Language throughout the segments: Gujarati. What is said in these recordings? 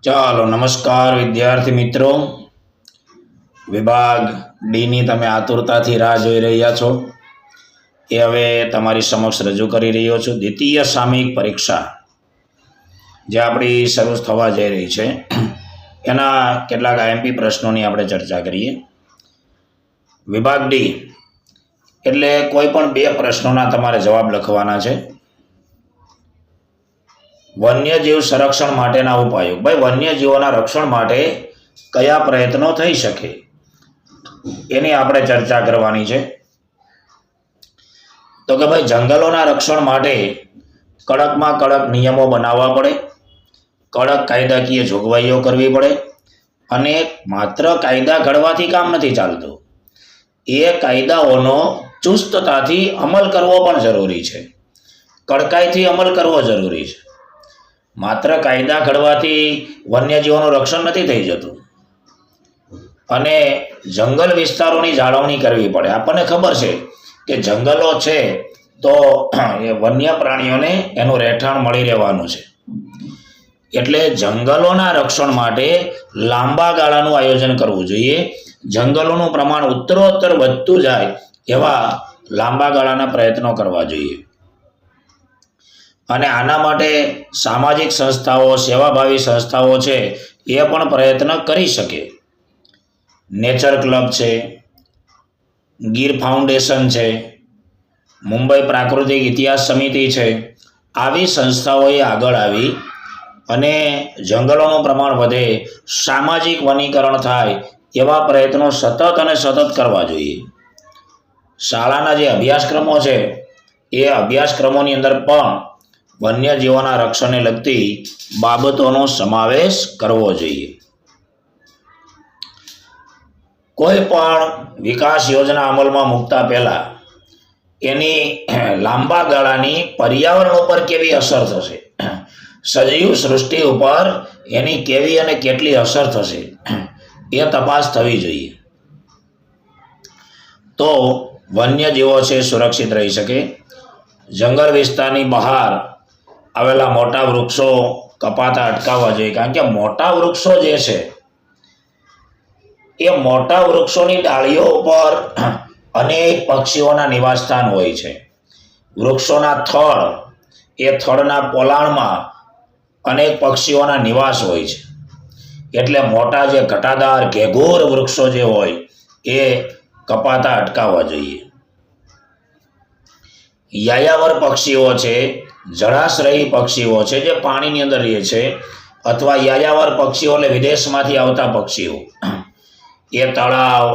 ચાલો નમસ્કાર વિદ્યાર્થી મિત્રો, વિભાગ ડીની તમે આતુરતાથી રાહ જોઈ રહ્યા છો એ હવે તમારી સમક્ષ રજૂ કરી રહ્યો છું. દ્વિતીય સામયિક પરીક્ષા જે આપણી શરૂ થવા જઈ રહી છે એના કેટલાક આઈએમપી પ્રશ્નોની આપણે ચર્ચા કરીએ. વિભાગ ડી એટલે કોઈ પણ બે પ્રશ્નોના તમારે જવાબ લખવાના છે. વન્યજીવ સંરક્ષણ માટેના ઉપાયો. ભાઈ, વન્યજીવોના રક્ષણ માટે કયા પ્રયત્નો થઈ શકે એની આપણે ચર્ચા કરવાની છે. તો કે ભાઈ, જંગલોના રક્ષણ માટે કડકમાં કડક નિયમો બનાવવા પડે, કડક કાયદાકીય જોગવાઈઓ કરવી પડે અને માત્ર કાયદા ઘડવાથી કામ નથી ચાલતું. એ કાયદાઓનો ચુસ્તતાથી અમલ કરવો પણ જરૂરી છે, કડકાઈથી અમલ કરવો જરૂરી છે. માત્ર કાયદા ઘડવાથી વન્યજીવોનું રક્ષણ નથી થઈ જતું અને જંગલ વિસ્તારોની જાળવણી કરવી પડે. આપણને ખબર છે કે જંગલો છે તો એ વન્ય પ્રાણીઓને એનું રહેઠાણ મળી રહેવાનું છે. એટલે જંગલોના રક્ષણ માટે લાંબા ગાળાનું આયોજન કરવું જોઈએ. જંગલોનું પ્રમાણ ઉત્તરોત્તર વધતું જાય એવા લાંબા ગાળાના પ્રયત્નો કરવા જોઈએ. અને આના માટે સામાજિક સંસ્થાઓ, સેવાભાવી સંસ્થાઓ છે એ પણ પ્રયત્ન કરી શકે. નેચર ક્લબ છે, ગીર ફાઉન્ડેશન છે, મુંબઈ પ્રાકૃતિક ઇતિહાસ સમિતિ છે, આવી સંસ્થાઓએ આગળ આવી અને જંગલોનું પ્રમાણ વધે, સામાજિક વનીકરણ થાય એવા પ્રયત્નો સતત અને સતત કરવા જોઈએ. શાળાના જે અભ્યાસક્રમો છે એ અભ્યાસક્રમોની અંદર પણ વન્યજીવોના રક્ષણને લગતી બાબતોનો સમાવેશ કરવો જોઈએ. કોઈ પણ વિકાસ યોજના અમલમાં મૂકતા પહેલા એની લાંબા ગાળાની પર્યાવરણ ઉપર કેવી અસર થશે, સજીવ સૃષ્ટિ ઉપર એની કેવી અને કેટલી અસર થશે એ તપાસ થવી જોઈએ. તો વન્યજીવો છે સુરક્ષિત રહી શકે. જંગલ વિસ્તારની બહાર આવેલા મોટા વૃક્ષો કપાતા અટકાવવા જોઈએ, કારણ કે મોટા વૃક્ષો જે છે એ મોટા વૃક્ષોની ડાળીઓ ઉપર અનેક પક્ષીઓના નિવાસસ્થાન હોય છે. વૃક્ષોના થડ, એ થડના પોલાણમાં અનેક પક્ષીઓના નિવાસ હોય છે. એટલે મોટા જે ઘટાદાર ઘેઘોર વૃક્ષો જે હોય એ કપાતા અટકાવવા જોઈએ. યાયાવર પક્ષીઓ છે, જળાશ્રયી પક્ષીઓ છે જે પાણીની અંદર રહે છે, અથવા યાયાવર પક્ષીઓ એટલે વિદેશમાંથી આવતા પક્ષીઓ, એ તળાવ,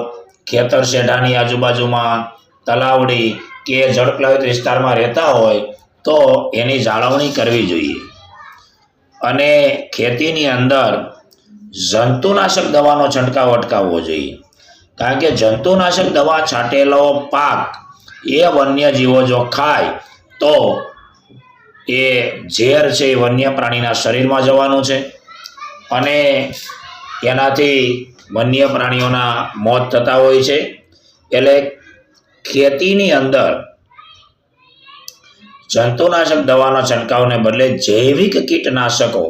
ખેતર શેઢાની આજુબાજુમાં, તલાવડી કે જળપ્લાવિત વિસ્તારમાં રહેતા હોય તો એની જાળવણી કરવી જોઈએ. અને ખેતીની અંદર જંતુનાશક દવાનો છંટકાવ અટકાવવો જોઈએ, કારણ કે જંતુનાશક દવા છાંટેલો પાક એ વન્યજીવો જો ખાય તો એ ઝેર છે એ વન્ય પ્રાણીના શરીરમાં જવાનું છે અને એનાથી વન્ય પ્રાણીઓના મોત થતા હોય છે. એટલે ખેતીની અંદર જંતુનાશક દવાનો છંટકાવને બદલે જૈવિક કીટનાશકો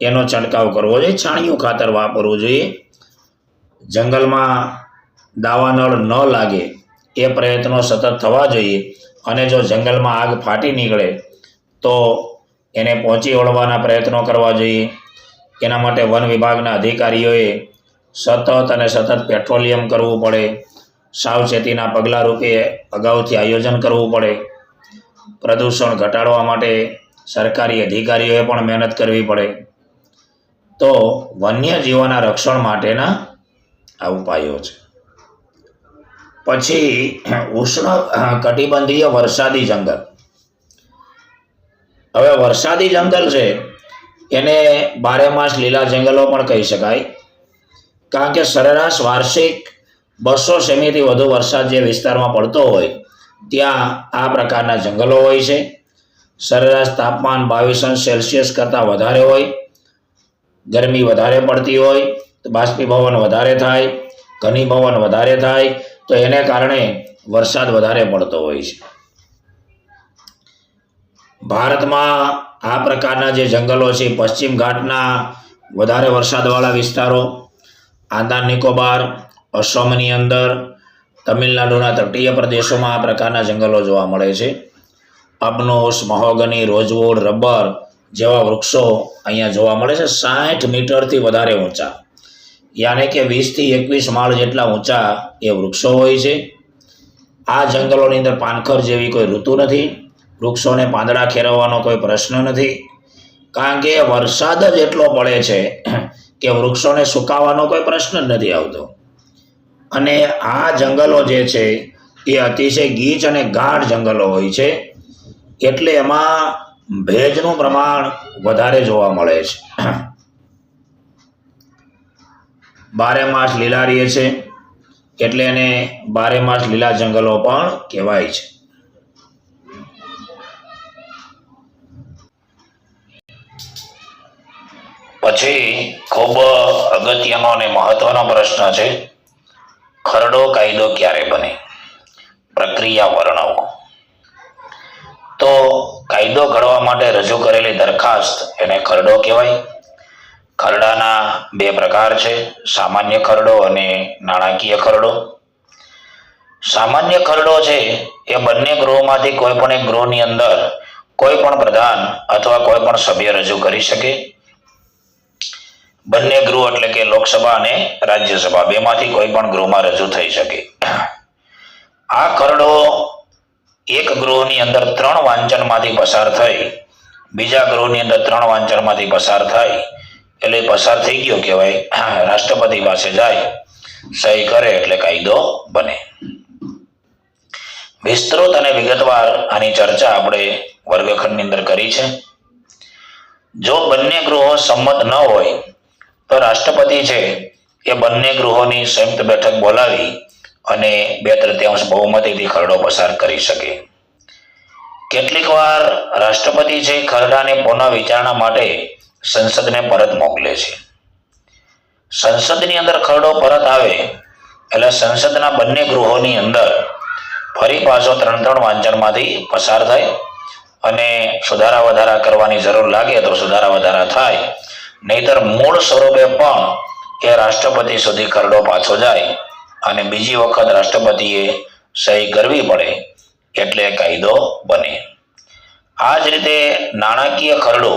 એનો છંટકાવ કરવો જોઈએ. છાણિયું ખાતર વાપરવું જોઈએ. જંગલમાં દાવાનળ ન લાગે એ પ્રયત્નો સતત થવા જોઈએ. અને જો જંગલમાં આગ ફાટી નીકળે તો એને પહોંચી વળવાના પ્રયત્નો કરવા જોઈએ. એના માટે વન વિભાગના અધિકારીઓએ સતત અને સતત પેટ્રોલિયમ કરવું પડે, સાવચેતીના પગલાં રૂપે અગાઉથી આયોજન કરવું પડે. પ્રદૂષણ ઘટાડવા માટે સરકારી અધિકારીઓએ પણ મહેનત કરવી પડે. તો વન્યજીવોના રક્ષણ માટેના આ ઉપાયો છે. પછી ઉષ્ણ કટિબંધીય વરસાદી જંગલ. હવે વરસાદી જંગલ છે એને બારે માસ લીલા જંગલો પણ કહી શકાય, કારણ કે સરેરાશ વાર્ષિક 200 સેમીથી વધુ વરસાદ જે વિસ્તારમાં પડતો હોય ત્યાં આ પ્રકારના જંગલો હોય છે. સરેરાશ તાપમાન 22°C કરતાં વધારે હોય, ગરમી વધારે પડતી હોય તો બાષ્પીભવન વધારે થાય, ઘનીભવન વધારે થાય, તો એને કારણે વરસાદ વધારે પડતો હોય છે. ભારતમાં આ પ્રકારના જે જંગલો છે પશ્ચિમ ઘાટના વધારે વરસાદવાળા વિસ્તારો, આંદામાન નિકોબાર, અસમની અંદર, તમિલનાડુના તટીય પ્રદેશોમાં આ પ્રકારના જંગલો જોવા મળે છે. અબનોસ, મહોગની, રોઝવુડ, રબર જેવા વૃક્ષો અહીંયા જોવા મળે છે. 60 મીટરથી વધારે ઊંચા, યાને કે 20 થી 21 માળ જેટલા ઊંચા એ વૃક્ષો હોય છે. આ જંગલોની અંદર પાનખર જેવી કોઈ ઋતુ નથી. વૃક્ષોને પાંદડા ખેરવવાનો કોઈ પ્રશ્ન નથી, કારણ કે વરસાદ જ એટલો પડે છે કે વૃક્ષોને સુકાવાનો કોઈ પ્રશ્ન જ નથી આવતો. અને આ જંગલો જે છે એ અતિશય ગીચ અને ગાઢ જંગલો હોય છે, એટલે એમાં ભેજનું પ્રમાણ વધારે જોવા મળે છે. બારે માસ લીલા રહે છે, એટલે એને બારે માસ લીલા જંગલો પણ કહેવાય છે. પછી ખૂબ અગત્યનો અને મહત્વનો પ્રશ્ન છે, ખરડો કાયદો ક્યારે બને? પ્રક્રિયા વર્ણવો. તો કાયદો ઘડવા માટે રજૂ કરેલી દરખાસ્ત એને ખરડો કહેવાય. ખરડાના 2 પ્રકાર છે, સામાન્ય ખરડો અને નાણાકીય ખરડો. સામાન્ય ખરડો છે એ બંને ગૃહોમાંથી કોઈ પણ એક ગૃહની અંદર કોઈ પણ પ્રધાન અથવા કોઈ પણ સભ્ય રજૂ કરી શકે. બંને ગૃહ એટલે કે લોકસભા અને રાજ્યસભા બેમાંથી કોઈ પણ ગૃહમાં રજૂ થઈ શકે. આ ખરડો એક ગૃહની અંદર 3 વાંચનમાંથી પસાર થઈ બીજા ગૃહની અંદર 3 વાંચનમાંથી પસાર થાય એટલે પસાર થઈ ગયો કહેવાય. રાષ્ટ્રપતિ પાસે જાય, સહી કરે એટલે કાયદો બને. વિસ્તૃત અને વિગતવાર આની ચર્ચા આપણે વર્ગખંડની અંદર કરી છે. જો બંને ગૃહો સંમત ન હોય તો રાષ્ટ્રપતિ છે એ બંને ગૃહોની સંયુક્ત બેઠક બોલાવી અને 2/3 બહુમતીથી ખરડો પસાર કરી શકે. કેટલીક વાર રાષ્ટ્રપતિ છે ખરડાને પુનઃ વિચારણા માટે સંસદને પરત મોકલે છે. સંસદની અંદર ખરડો પરત આવે એટલે સંસદના બંને ગૃહોની અંદર ફરી પાછો 3 વાંચનમાંથી પસાર થાય અને સુધારા વધારા કરવાની જરૂર લાગે તો સુધારા વધારા થાય, નહીતર મૂળ સ્વરૂપે પણ એ રાષ્ટ્રપતિ સુધી ખરડો પાછો જાય અને બીજી વખત રાષ્ટ્રપતિએ સહી કરવી પડે એટલે કાયદો બને. આ જ રીતે નાણાકીય ખરડો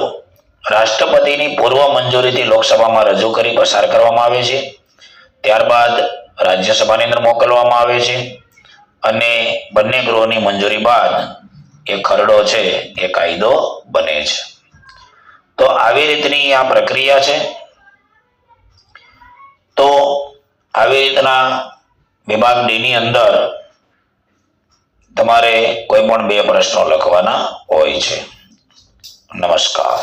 રાષ્ટ્રપતિની પૂર્વ મંજૂરીથી લોકસભામાં રજૂ કરી પસાર કરવામાં આવે છે. ત્યારબાદ રાજ્યસભાની અંદર મોકલવામાં આવે છે અને બંને ગૃહોની મંજૂરી બાદ એ ખરડો છે એ કાયદો બને છે. તો આવી રીતની આ પ્રક્રિયા છે. તો આવી રીતના વિભાગ ડી ની અંદર તમારે કોઈ પણ 2 પ્રશ્નો લખવાના હોય છે. નમસ્કાર.